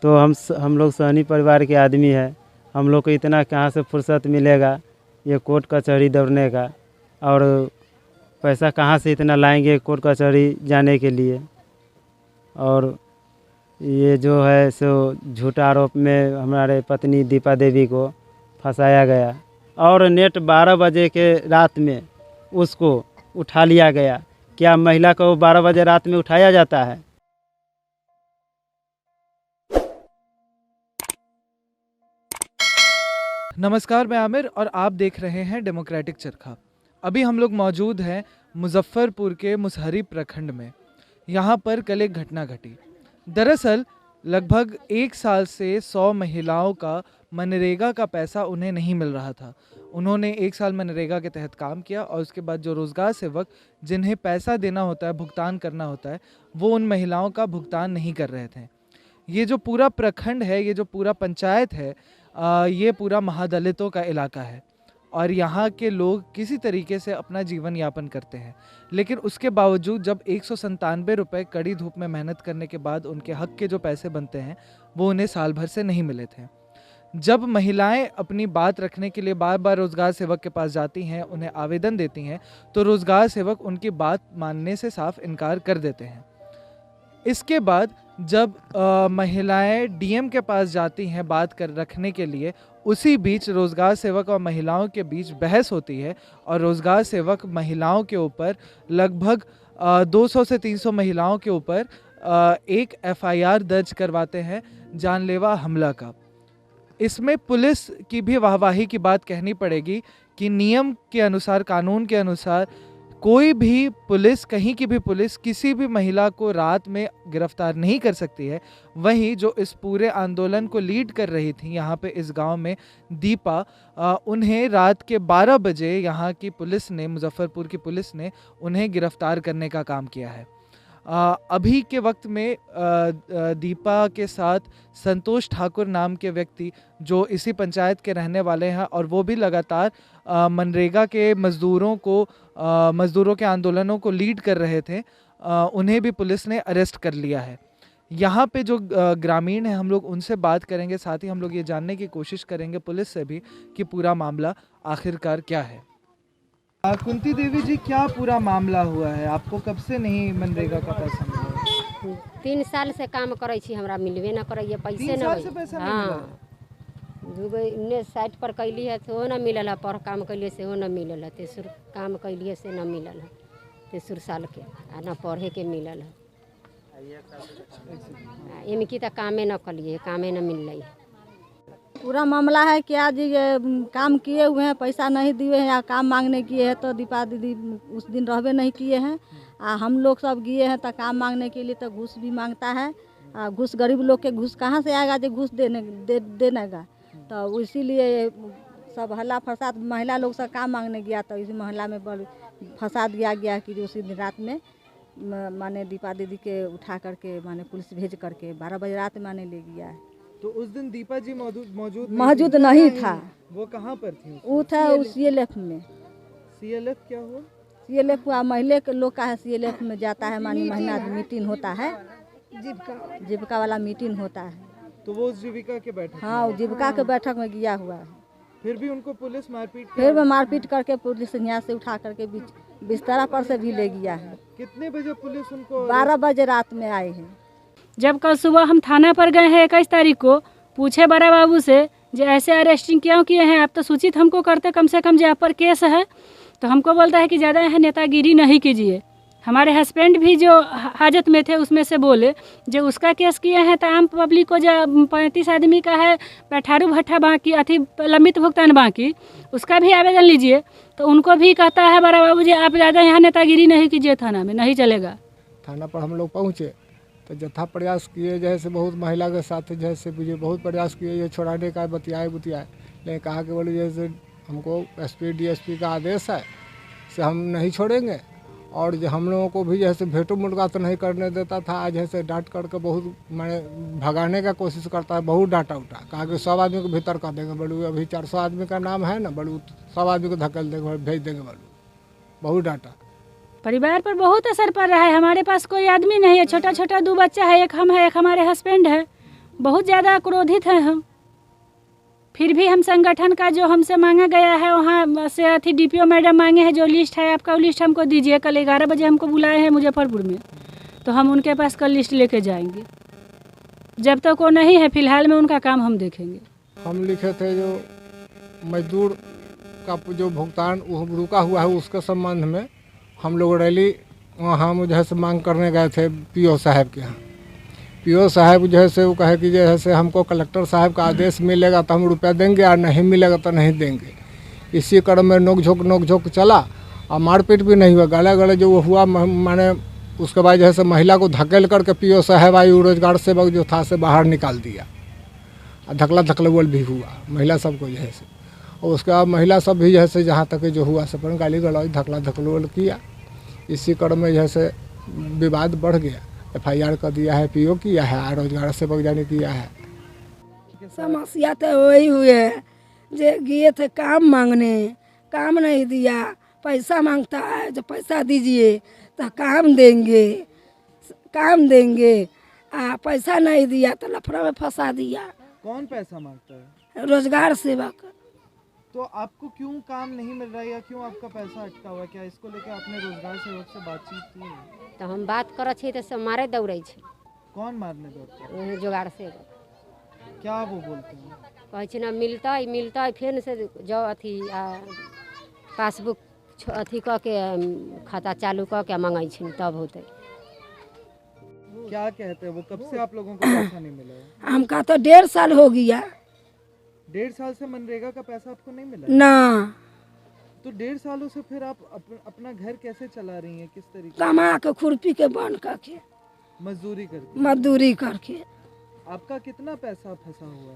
तो हम लोग सहनी परिवार के आदमी हैं, हम लोग को इतना कहाँ से फुर्सत मिलेगा ये कोर्ट कचहरी दौड़ने का, और पैसा कहाँ से इतना लाएंगे कोर्ट कचहरी जाने के लिए। और ये जो है सो झूठा आरोप में हमारे पत्नी दीपा देवी को फंसाया गया, और नेट 12 बजे के रात में उसको उठा लिया गया। क्या महिला को 12 बजे रात में उठाया जाता है? नमस्कार, मैं आमिर और आप देख रहे हैं डेमोक्रेटिक चरखा। अभी हम लोग मौजूद हैं मुजफ्फरपुर के मुसहरी प्रखंड में। यहाँ पर कल एक घटना घटी। दरअसल लगभग 1 साल से 100 महिलाओं का मनरेगा का पैसा उन्हें नहीं मिल रहा था। उन्होंने 1 साल मनरेगा के तहत काम किया और उसके बाद जो रोज़गार सेवक जिन्हें पैसा देना होता है, भुगतान करना होता है, वो उन महिलाओं का भुगतान नहीं कर रहे थे। ये जो पूरा प्रखंड है, ये जो पूरा पंचायत है, ये पूरा महादलितों का इलाका है और यहाँ के लोग किसी तरीके से अपना जीवन यापन करते हैं। लेकिन उसके बावजूद जब 197 रुपये कड़ी धूप में मेहनत करने के बाद उनके हक के जो पैसे बनते हैं वो उन्हें साल भर से नहीं मिले थे। जब महिलाएं अपनी बात रखने के लिए बार बार रोज़गार सेवक के पास जाती हैं, उन्हें आवेदन देती हैं, तो रोज़गार सेवक उनकी बात मानने से साफ इनकार कर देते हैं। इसके बाद जब महिलाएं डीएम के पास जाती हैं बात कर रखने के लिए, उसी बीच रोज़गार सेवक और महिलाओं के बीच बहस होती है और रोज़गार सेवक महिलाओं के ऊपर लगभग 200 से 300 महिलाओं के ऊपर एक एफआईआर दर्ज करवाते हैं जानलेवा हमला का। इसमें पुलिस की भी वाहवाही की बात कहनी पड़ेगी कि नियम के अनुसार, कानून के अनुसार कोई भी पुलिस, कहीं की भी पुलिस किसी भी महिला को रात में गिरफ्तार नहीं कर सकती है। वहीं जो इस पूरे आंदोलन को लीड कर रही थी यहाँ पे इस गांव में दीपा, उन्हें रात के 12 बजे यहाँ की पुलिस ने, मुजफ्फरपुर की पुलिस ने उन्हें गिरफ्तार करने का काम किया है। अभी के वक्त में दीपा के साथ संतोष ठाकुर नाम के व्यक्ति जो इसी पंचायत के रहने वाले हैं और वो भी लगातार मनरेगा के मज़दूरों के आंदोलनों को लीड कर रहे थे, उन्हें भी पुलिस ने अरेस्ट कर लिया है। यहाँ पे जो ग्रामीण हैं, हम लोग उनसे बात करेंगे, साथ ही हम लोग ये जानने की कोशिश करेंगे पुलिस से भी कि पूरा मामला आखिरकार क्या है। कुंती देवी जी, क्या पूरा मामला हुआ है? आपको कब से नहीं मनरेगा का पैसा मिला? 3 साल से काम करे छी, हमरा मिलबे न करे पैसे। 3 साल से पैसा नहीं मिला? दूगो इन्ने साइट पर कैली है तो न मिलल है, पर काम कैलिए से न मिलल है, तेसर काम कैलिए से न मिलल है, तेसर साल के आ न पढ़े के मिलल है। एम की तो कामे न कलिए, कामे न मिल है। पूरा मामला है क्या जी, ये काम किए हुए हैं, पैसा नहीं दिए हैं या काम मांगने किए हैं, तो दीपा दीदी उस दिन रहबे नहीं किए हैं। हम लोग सब गए हैं तो काम मांगने के लिए तो घूस भी मांगता है। घूस गरीब लोग के घूस कहाँ से आएगा जो घूस देने का। तो इसीलिए सब हल्ला फसाद, महिला लोग सब काम मांगने गया तो इसी मोहल्ला में बड़ फसाद गया कि उसी दिन रात में माने दीपा दीदी के उठा करके माने पुलिस भेज करके 12 बजे रात माने ले गया है। तो उस दिन दीपा जी मौजूद नहीं था। वो कहाँ पर थी? वो था सीएलएफ में। सीएलएफ क्या हुआ? सीएलएफ हुआ महिला के लोग का है, सीएलएफ में जाता है, मानी महीना मीटिंग होता है, जीविका वाला मीटिंग होता है। तो वो उस जीविका के बैठक? हाँ, वो जीविका के बैठक में गया हुआ है। फिर भी उनको पुलिस मारपीट करके पुलिस यहाँ से उठा करके बिस्तरा पर से भी ले गया है। कितने बजे पुलिस उनको? 12 बजे रात में आए हैं। जब कल सुबह हम थाना पर गए हैं 21 तारीख को, पूछे बड़ा बाबू से जो ऐसे अरेस्टिंग क्यों किए हैं, आप तो सूचित हमको करते कम से कम जो आप पर केस है। तो हमको बोलता है कि ज़्यादा यहाँ नेतागिरी नहीं कीजिए। हमारे हस्बैंड भी जो हाजत में थे उसमें से बोले जो उसका केस किए हैं तो आम पब्लिक को जो 35 आदमी का है पैठारू भट्ठा बाकी अति लंबित भुगतान बाकी, उसका भी आवेदन लीजिए। तो उनको भी कहता है बड़ा बाबू जी आप ज़्यादा यहाँ नेतागिरी नहीं कीजिए, थाना में नहीं चलेगा। थाना पर हम लोग पहुँचे तो जथा प्रयास किए, जैसे बहुत महिला के साथ जैसे मुझे बहुत प्रयास किए ये छोड़ाने का, बतियाए लेकिन कहा कि बोले जैसे हमको एसपी डीएसपी का आदेश है से हम नहीं छोड़ेंगे। और जो हम लोगों को भी जैसे भेटो मुर्गा तो नहीं करने देता था, आज जैसे डांट करके बहुत मैंने भगाने का कोशिश करता है, बहुत डांटा उठा, कहा कि 100 आदमी को भीतर कर देंगे बड़ू, अभी 400 आदमी का नाम है ना बड़ू, 100 आदमी को धकेल देंगे, भेज देंगे बड़ू, बहुत डांटा। परिवार पर बहुत असर पड़ रहा है। हमारे पास कोई आदमी नहीं है, छोटा छोटा 2 बच्चा है, एक हम है, एक हमारे हस्बैंड है। बहुत ज़्यादा क्रोधित हैं हम। फिर भी हम संगठन का जो हमसे मांगा गया है वहाँ से अथी DPO मैडम मांगे हैं जो लिस्ट है आपका, वो लिस्ट हमको दीजिए। कल 11 बजे हमको बुलाए हैं मुजफ्फरपुर में, तो हम उनके पास कल लिस्ट लेके जाएंगे। जब तक वो नहीं है फिलहाल में उनका काम हम देखेंगे। हम लिखे थे जो मजदूर का जो भुगतान वो रुका हुआ है उसके संबंध में हम लोग रैली वहाँ मुझे से मांग करने गए थे PO साहब के यहाँ। PO साहब जो है से वो कहे कि जैसे हमको कलेक्टर साहब का आदेश मिलेगा तो हम रुपया देंगे और नहीं मिलेगा तो नहीं देंगे। इसी क्रम में नोक झोंक चला और मारपीट भी नहीं हुआ, गले गले जो हुआ माने उसके बाद जैसे महिला को धकेल करके PO साहब आई रोजगार सेवक जो था से बाहर निकाल दिया और धकलवल भी हुआ महिला सबको जो है से। और उसके बाद महिला सब भी जैसे जहाँ तक जो हुआ सब गाली गलौज धकलवल किया। इसी क्रम में जैसे विवाद बढ़ गया, FIR कर दिया है, PO किया है, रोजगार सेवक जाने किया है। समस्या तो वही हुए है जे गए थे काम मांगने, काम नहीं दिया, पैसा मांगता है जो पैसा दीजिए तो काम देंगे पैसा नहीं दिया तो लफड़ा में फंसा दिया। कौन पैसा मांगता है? रोजगार सेवक। तो आपको क्यों काम नहीं मिल रहा है या क्यों आपका पैसा अटका हुआ है? क्या इसको लेकर आपने रोजगार सेवक से बातचीत की है? तो हम बात करे छे तो सब मारे दौड़े छे। कौन मारने दौड़ता है? जोगाड़ सेवक। क्या वो बोलते हैं? कहे छे ना मिलता फिर से जो अथी पासबुक अथी कह के खाता चालू कह के मंगाई छे तब होते। क्या कहते हैं वो? कब से आप लोगों को पैसा नहीं मिला है? हमका तो 1.5 साल हो गया। 1.5 साल से मनरेगा का पैसा आपको नहीं मिला? ना। तो 1.5 सालों से फिर आप अपना घर कैसे चला रही हैं? किस तरीके? कमा के खुरपी के बन करके मजदूरी करके। आपका कितना पैसा फंसा हुआ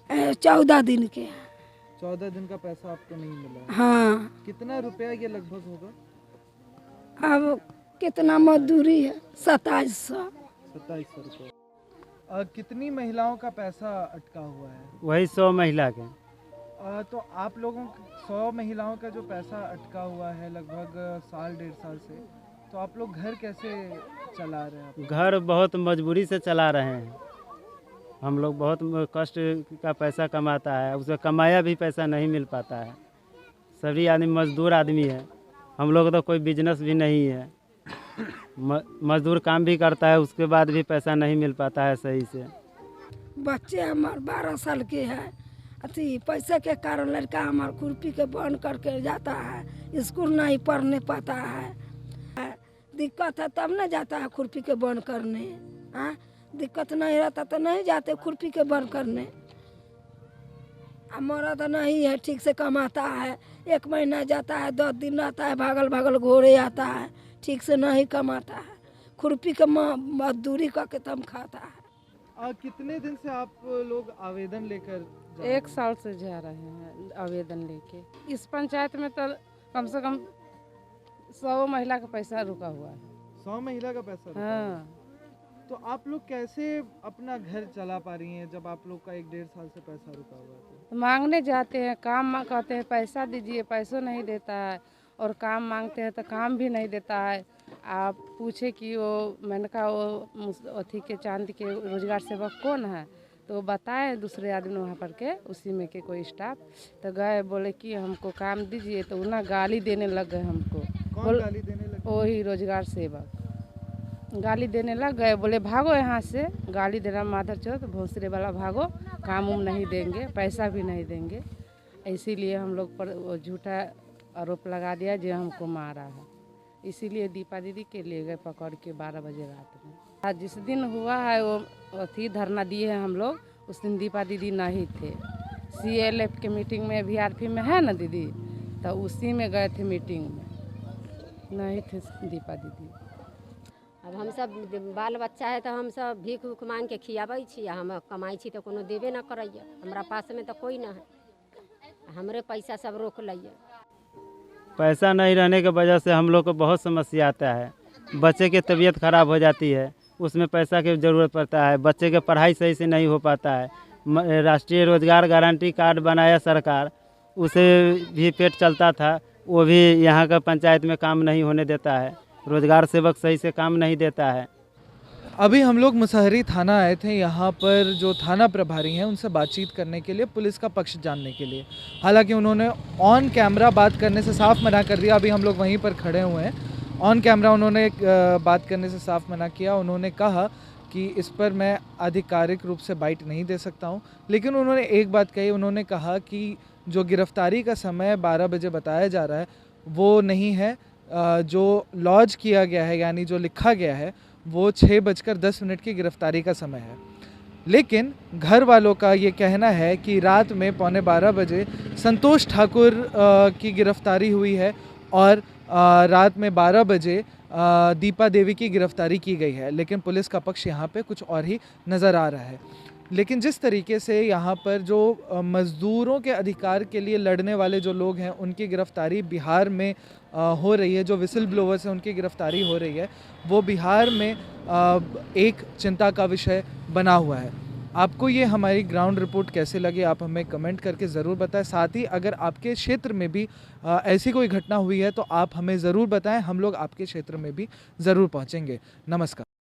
है? 14 दिन के। 14 दिन का पैसा आपको नहीं मिला? हाँ। कितना रुपया ये लगभग होगा? अब कितना मजदूरी है? 2700 रुपये। कितनी महिलाओं का पैसा अटका हुआ है? वही 100 महिला के। तो आप लोगों 100 महिलाओं का जो पैसा अटका हुआ है लगभग 1.5 साल से, तो आप लोग घर कैसे चला रहे हैं? घर बहुत मजबूरी से चला रहे हैं। हम लोग बहुत कष्ट का पैसा कमाता है, उसे कमाया भी पैसा नहीं मिल पाता है। सभी आदमी मजदूर आदमी है, हम लोग तो कोई बिजनेस भी नहीं है। मजदूर काम भी करता है उसके बाद भी पैसा नहीं मिल पाता है सही से। बच्चे हमारे 12 साल के हैं, अथी पैसे के कारण लड़का हमारे खुरपी के बंद करके जाता है, स्कूल नहीं पढ़ने पाता है। दिक्कत है तब न जाता है खुरपी के बंद करने। दिक्कत नहीं रहता तो नहीं जाते खुरपी के बंद करने। मर्द नहीं है ठीक से कमाता है, 1 महीना जाता है 10 दिन रहता है, भागल घोड़े आता है, ठीक से नहीं कमाता है, खुरपी के मजदूरी करके तब खाता है। कितने दिन से आप लोग आवेदन लेकर? 1 साल से जा रहे हैं आवेदन लेके। इस पंचायत में तो कम से कम 100 महिला का पैसा रुका हुआ है। 100 महिला का पैसा? हाँ। तो आप लोग कैसे अपना घर चला पा रही हैं जब आप लोग का 1-1.5 साल से पैसा रुका हुआ है? तो मांगने जाते हैं, काम कहते हैं पैसा दीजिए, पैसों नहीं देता है, और काम मांगते हैं तो काम भी नहीं देता है। आप पूछे कि वो मैंने कहा वो अथी के चांद के रोजगार सेवक कौन है, तो बताए दूसरे आदमी वहाँ पर के उसी में के कोई स्टाफ, तो गए बोले कि हमको काम दीजिए, तो ना गाली देने लग गए हमको। कौन गाली देने लगे? वही रोजगार सेवक गाली देने लग गए, बोले भागो यहाँ से, गाली देना माधर चौथ भोसरे वाला, भागो, काम उम नहीं देंगे, पैसा भी नहीं देंगे। इसीलिए हम लोग पर वो झूठा आरोप लगा दिया जो हमको मारा है। इसीलिए दीपा दीदी के ले गए पकड़ के 12 बजे रात में। आज जिस दिन हुआ है वो अथी धरना दिए हैं हम लोग, उस दिन दीपा दीदी नहीं थे। CLF के मीटिंग में VRP में है ना दीदी, तो उसी में गए थे मीटिंग में, नहीं थे दीपा दीदी। अब हम सब बाल बच्चा है तो हम सब भीख उख मांग के खियाबै छी, हम कमाई छी तो कोनो देबे न करैया। हमरा पास में तो कोई ना है, हमरे पैसा सब रोक लिया। पैसा नहीं रहने की वजह से हम लोग को बहुत समस्या आता है। बच्चे की तबीयत खराब हो जाती है, उसमें पैसा की ज़रूरत पड़ता है। बच्चे की पढ़ाई सही से नहीं हो पाता है। राष्ट्रीय रोजगार गारंटी कार्ड बनाया सरकार, उसे भी पेट चलता था, वो भी यहाँ का पंचायत में काम नहीं होने देता है। रोजगार सेवक सही से काम नहीं देता है। अभी हम लोग मुसहरी थाना आए थे, यहाँ पर जो थाना प्रभारी हैं उनसे बातचीत करने के लिए, पुलिस का पक्ष जानने के लिए। हालांकि उन्होंने ऑन कैमरा बात करने से साफ मना कर दिया। अभी हम लोग वहीं पर खड़े हुए हैं, ऑन कैमरा उन्होंने बात करने से साफ मना किया। उन्होंने कहा कि इस पर मैं आधिकारिक रूप से बाइट नहीं दे सकता हूँ, लेकिन उन्होंने एक बात कही। उन्होंने कहा कि जो गिरफ्तारी का समय 12 बजे बताया जा रहा है वो नहीं है, जो लॉज किया गया है यानी जो लिखा गया है वो 6:10 की गिरफ्तारी का समय है। लेकिन घर वालों का ये कहना है कि रात में 11:15 बजे संतोष ठाकुर की गिरफ्तारी हुई है और रात में 12 बजे दीपा देवी की गिरफ्तारी की गई है। लेकिन पुलिस का पक्ष यहाँ पे कुछ और ही नज़र आ रहा है। लेकिन जिस तरीके से यहाँ पर जो मज़दूरों के अधिकार के लिए लड़ने वाले जो लोग हैं उनकी गिरफ्तारी बिहार में हो रही है, जो विसिल ब्लोवर्स हैं उनकी गिरफ्तारी हो रही है, वो बिहार में एक चिंता का विषय बना हुआ है। आपको ये हमारी ग्राउंड रिपोर्ट कैसे लगी आप हमें कमेंट करके ज़रूर बताएं। साथ ही अगर आपके क्षेत्र में भी ऐसी कोई घटना हुई है तो आप हमें ज़रूर बताएं, हम लोग आपके क्षेत्र में भी ज़रूर पहुँचेंगे। नमस्कार।